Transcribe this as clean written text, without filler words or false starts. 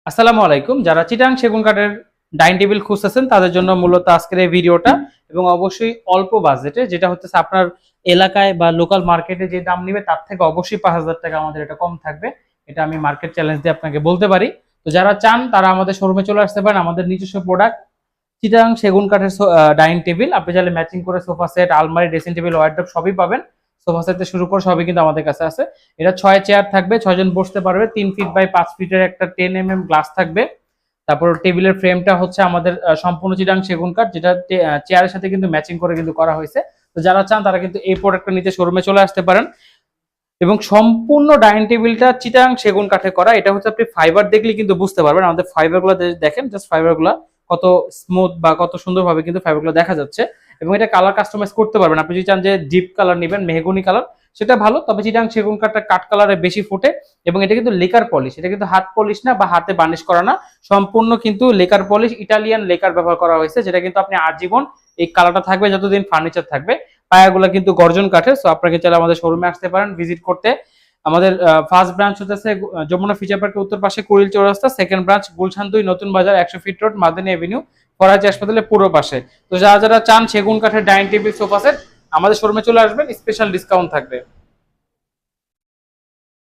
আসসালামু আলাইকুম। যারা চিটাং সেগুন কাঠের ডাইনিং টেবিল খুঁজতেছেন তাদের জন্য মূলত আজকের এই ভিডিওটা, এবং অবশ্যই অল্প বাজেটে, যেটা হচ্ছে আপনার এলাকায় বা লোকাল মার্কেটে যে দাম নিবে তার থেকে অবশ্যই ৫,০০০ টাকা আমাদের এটা কম থাকবে। এটা আমি মার্কেট চ্যালেঞ্জ দিয়ে আপনাকে বলতে পারি। তো যারা চান তারা আমাদের শোরুমে চলে আসতে পারেন। আমাদের নিজস্ব প্রোডাক্ট চিটাং সেগুন কাঠের ডাইনিং টেবিল, আপনি চাইলে ম্যাচিং করে সোফা সেট, আলমারি, ড্রেসিং টেবিল, ওয়ার্ডরোব সবই পাবেন। সোফা সেট থেকে শুরু করে সবই কিন্তু আমাদের কাছে আছে। এটা ৬ চেয়ার থাকবে, ৬ জন বসতে পারবে। ৩ ফিট বাই ৫ ফিটের একটা 10 mm গ্লাস থাকবে। তারপর টেবিলের ফ্রেমটা হচ্ছে আমাদের সম্পূর্ণ চিটাং সেগুন কাঠ, যেটা চেয়ারের সাথে কিন্তু ম্যাচিং করে কিন্তু করা হয়েছে। তো যারা চান তারা কিন্তু এই প্রোডাক্টটা নিতে শোরুমে চলে আসতে পারেন। এবং সম্পূর্ণ ডাইনিং টেবিলটা চিটাং সেগুন কাঠে করা। এটা হচ্ছে আপনি ফাইবার দেখলে কিন্তু বুঝতে পারবেন। আমাদের ফাইবারগুলো দেখেন, জাস্ট ফাইবারগুলো কত স্মুথ বা কত সুন্দরভাবে কিন্তু ফাইবারগুলো দেখা যাচ্ছে। এবং এটা কালার কাস্টমাইজ করতে পারবেন। আপনি যদি চান যে ডিপ কালার নেবেন, মেহগনি কালার, সেটা ভালো। তবে চিটাং সেগুন কাঠটা কাঠ কালারে বেশি ফুটে। এবং এটা কিন্তু লেকার পলিশ, এটা কিন্তু হাত পলিশ না বা হাতে বার্নিশ করা না, সম্পূর্ণ কিন্তু লেকার পলিশ, ইটালিয়ান লেকার ব্যবহার করা হয়েছে, যেটা কিন্তু আপনি আজীবন এই কালারটা থাকবে যতদিন ফার্নিচার থাকবে। পায়াগুলো কিন্তু গর্জন কাঠের। সো আপনাকে চাইলে আমাদের শোরুমে আসতে পারেন ভিজিট করতে। আমাদের ফার্স্ট ব্রাঞ্চ হচ্ছে যমুনা ফিচার পার্কের উত্তর পাশে কুড়িল চৌরাস্তা, সেকেন্ড ব্রাঞ্চ গুলশান 2 নতুন বাজার 100 fit road, Madani Avenue, Faraji হাসপাতালের পুরো পাশে। তো যারা যারা চান সেগুন কাঠের ডাইনিং টেবিল, সোফা সেট, আমাদের শোরুমে চলে আসবেন, স্পেশাল ডিসকাউন্ট থাকবে।